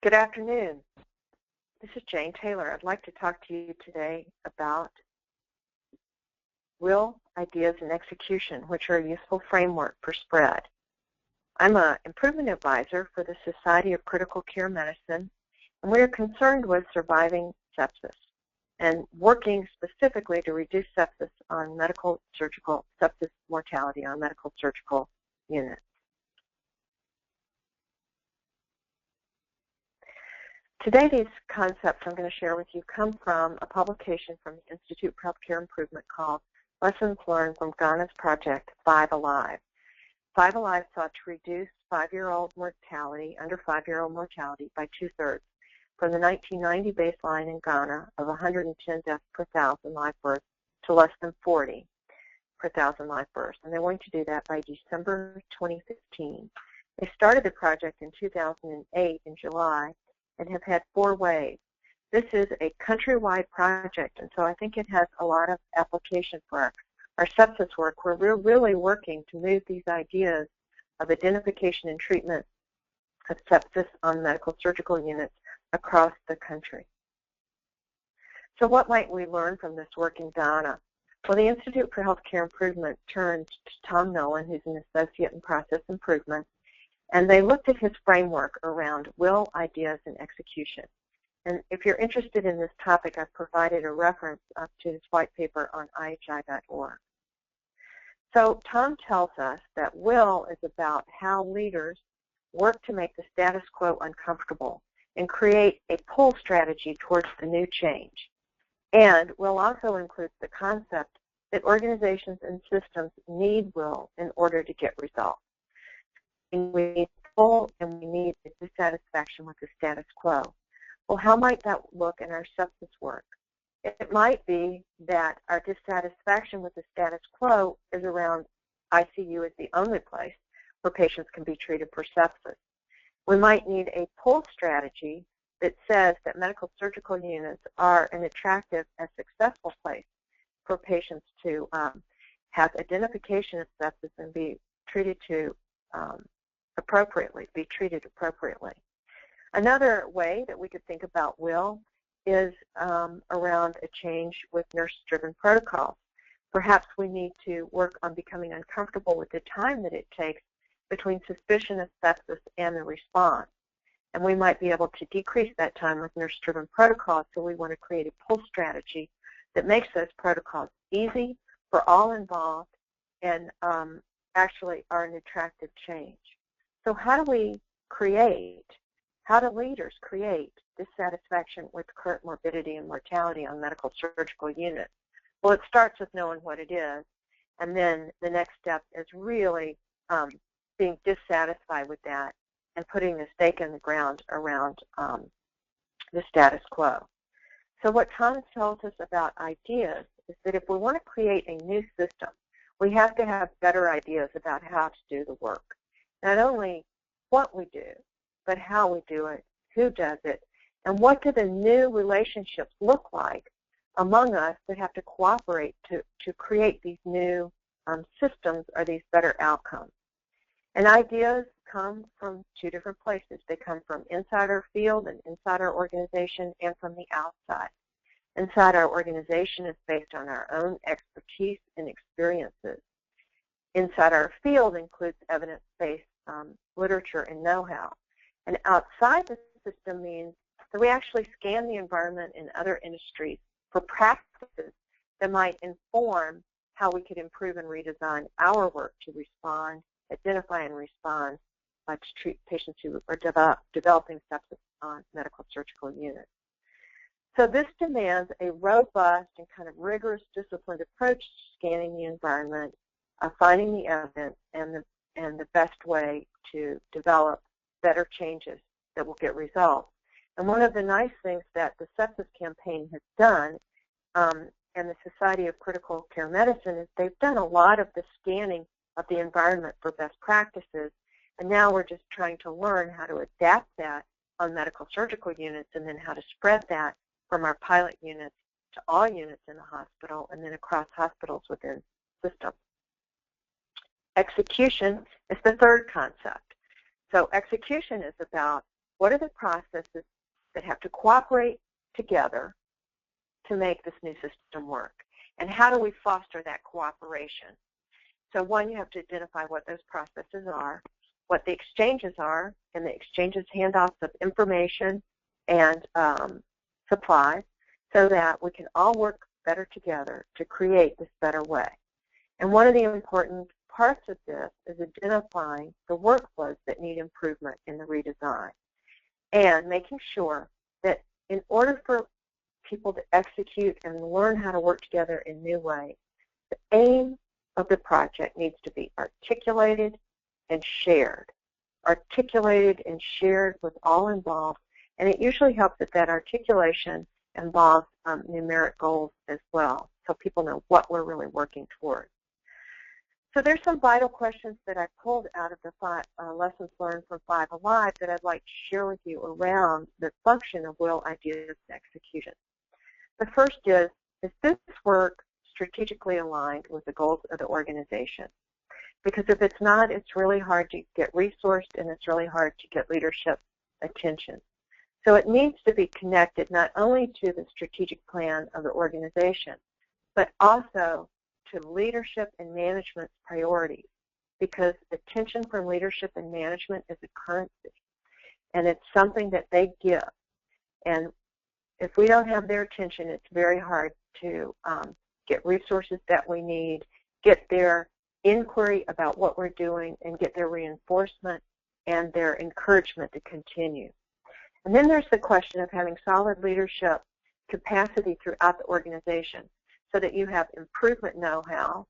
Good afternoon. This is Jane Taylor. I'd like to talk to you today about will, ideas, and execution, which are a useful framework for spread. I'm an improvement advisor for the Society of Critical Care Medicine, and we are concerned with surviving sepsis and working specifically to reduce sepsis on medical surgical sepsis mortality on medical surgical units. Today, these concepts I'm going to share with you come from a publication from the Institute for Healthcare Improvement called Lessons Learned from Ghana's Project 5 Alive. 5 Alive sought to reduce under 5-year-old mortality by 2/3 from the 1990 baseline in Ghana of 110 deaths per 1,000 live births to less than 40 per 1,000 live births. And they're going to do that by December 2015. They started the project in 2008 in July and have had 4 waves. This is a countrywide project, and so I think it has a lot of application for our sepsis work, where we're really working to move these ideas of identification and treatment of sepsis on medical surgical units across the country. So what might we learn from this work in Ghana? Well, the Institute for Healthcare Improvement turned to Tom Nolan, who's an associate in process improvement, and they looked at his framework around will, ideas, and execution. And if you're interested in this topic, I've provided a reference up to his white paper on IHI.org. So Tom tells us that will is about how leaders work to make the status quo uncomfortable and create a pull strategy towards the new change. And will also includes the concept that organizations and systems need will in order to get results. And we need pull and we need a dissatisfaction with the status quo. Well, how might that look in our sepsis work? It might be that our dissatisfaction with the status quo is around ICU as the only place where patients can be treated for sepsis. We might need a pull strategy that says that medical surgical units are an attractive and successful place for patients to have identification of sepsis and be treated appropriately. Another way that we could think about will is around a change with nurse-driven protocols. Perhaps we need to work on becoming uncomfortable with the time that it takes between suspicion of sepsis and the response. And we might be able to decrease that time with nurse-driven protocols, so we want to create a pull strategy that makes those protocols easy for all involved and actually are an attractive change. So how do leaders create dissatisfaction with current morbidity and mortality on medical surgical units? Well, it starts with knowing what it is, and then the next step is really being dissatisfied with that and putting the stake in the ground around the status quo. So what Tom tells us about ideas is that if we want to create a new system, we have to have better ideas about how to do the work. Not only what we do, but how we do it, who does it, and what do the new relationships look like among us that have to cooperate to create these new systems or these better outcomes. And ideas come from 2 different places. They come from inside our field and inside our organization and from the outside. Inside our organization is based on our own expertise and experiences. Inside our field includes evidence-based literature and know-how. And outside the system means that we actually scan the environment in other industries for practices that might inform how we could improve and redesign our work to respond, identify and respond to treat patients who are developing sepsis on medical surgical units. So this demands a robust and kind of rigorous, disciplined approach to scanning the environment, finding the evidence, and the best way to develop better changes that will get results. And one of the nice things that the sepsis campaign has done and the Society of Critical Care Medicine is they've done a lot of the scanning of the environment for best practices, and now we're just trying to learn how to adapt that on medical surgical units and then how to spread that from our pilot units to all units in the hospital and then across hospitals within systems. Execution is the third concept. So execution is about what are the processes that have to cooperate together to make this new system work? And how do we foster that cooperation? So one, you have to identify what those processes are, what the exchanges are, and the exchanges handoffs of information and supplies, so that we can all work better together to create this better way. And one of the important parts of this is identifying the workflows that need improvement in the redesign and making sure that in order for people to execute and learn how to work together in new ways, the aim of the project needs to be articulated and shared. Articulated and shared with all involved, and it usually helps if that articulation involves numeric goals as well, so people know what we're really working towards. So there's some vital questions that I pulled out of the lessons learned from 5 Alive that I'd like to share with you around the function of will, ideas, and execution. The first is this work strategically aligned with the goals of the organization? Because if it's not, it's really hard to get resourced and it's really hard to get leadership attention. So it needs to be connected not only to the strategic plan of the organization, but also to leadership and management's priorities, because attention from leadership and management is a currency, and it's something that they give. And if we don't have their attention, it's very hard to get resources that we need, get their inquiry about what we're doing, and get their reinforcement and their encouragement to continue. And then there's the question of having solid leadership capacity throughout the organization so that you have improvement know-how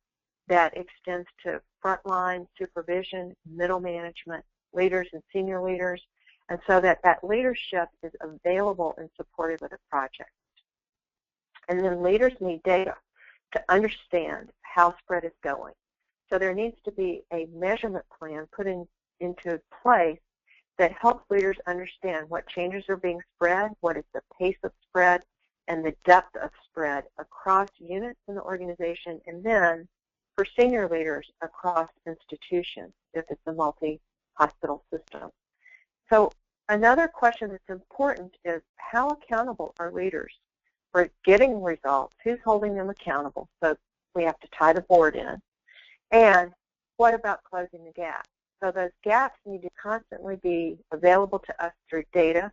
that extends to frontline supervision, middle management, leaders and senior leaders, and so that that leadership is available and supportive of the project. And then leaders need data to understand how spread is going. So there needs to be a measurement plan put into place that helps leaders understand what changes are being spread, what is the pace of spread, and the depth of spread across units in the organization, and then for senior leaders across institutions if it's a multi-hospital system. So another question that's important is how accountable are leaders for getting results? Who's holding them accountable? So we have to tie the board in. And what about closing the gap? So those gaps need to constantly be available to us through data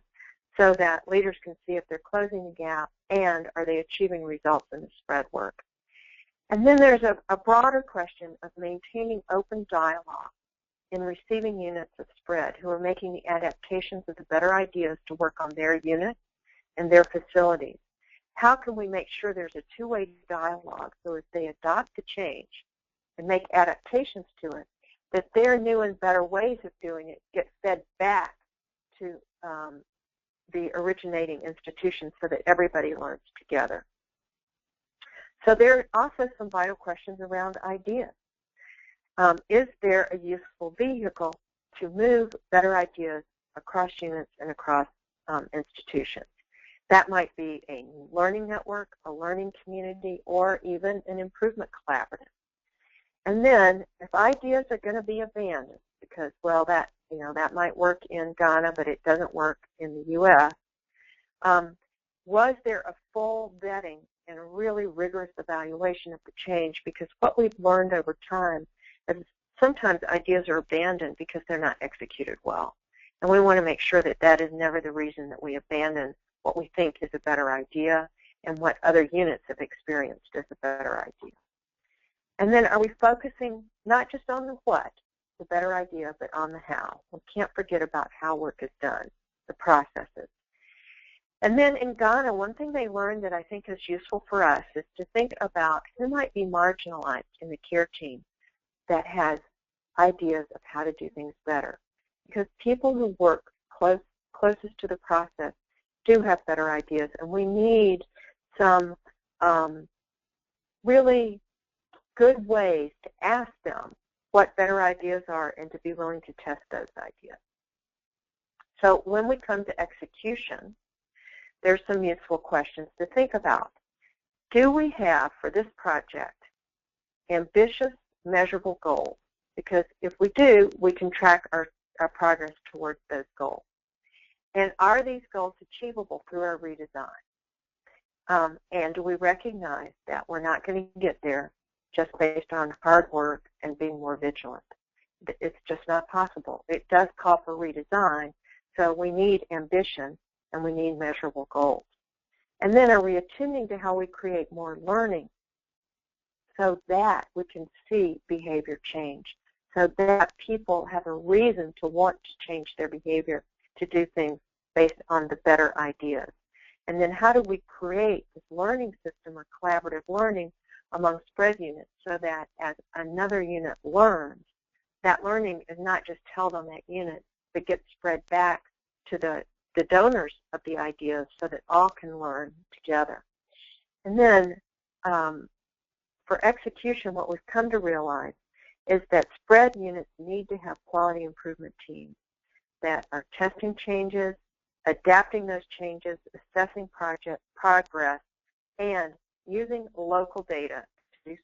so that leaders can see if they're closing the gap and are they achieving results in the spread work. And then there's a broader question of maintaining open dialogue in receiving units of spread who are making the adaptations of the better ideas to work on their unit and their facilities. How can we make sure there's a two-way dialogue so as they adopt the change and make adaptations to it, that their new and better ways of doing it get fed back to the originating institution so that everybody learns together. So there are also some vital questions around ideas. Is there a useful vehicle to move better ideas across units and across institutions? That might be a learning network, a learning community, or even an improvement collaborative. And then, if ideas are going to be abandoned because, well, that might work in Ghana, but it doesn't work in the U.S., was there a full vetting and a really rigorous evaluation of the change? Because what we've learned over time is sometimes ideas are abandoned because they're not executed well. And we want to make sure that that is never the reason that we abandon what we think is a better idea and what other units have experienced as a better idea. And then are we focusing not just on the what, the better idea, but on the how? We can't forget about how work is done, the processes. And then in Ghana, one thing they learned that I think is useful for us is to think about who might be marginalized in the care team that has ideas of how to do things better. Because people who work closest to the process do have better ideas, and we need some really good ways to ask them what better ideas are and to be willing to test those ideas. So when we come to execution, there's some useful questions to think about. Do we have, for this project, ambitious, measurable goals? Because if we do, we can track our progress towards those goals. And are these goals achievable through our redesign? And do we recognize that we're not going to get there just based on hard work and being more vigilant? It's just not possible. It does call for redesign, so we need ambition and we need measurable goals. And then are we attuning to how we create more learning so that we can see behavior change, so that people have a reason to want to change their behavior, to do things based on the better ideas? And then how do we create this learning system or collaborative learning among spread units so that as another unit learns, that learning is not just held on that unit, but gets spread back to the donors of the ideas so that all can learn together. And then for execution, what we've come to realize is that spread units need to have quality improvement teams that are testing changes, adapting those changes, assessing project progress, and using local data to do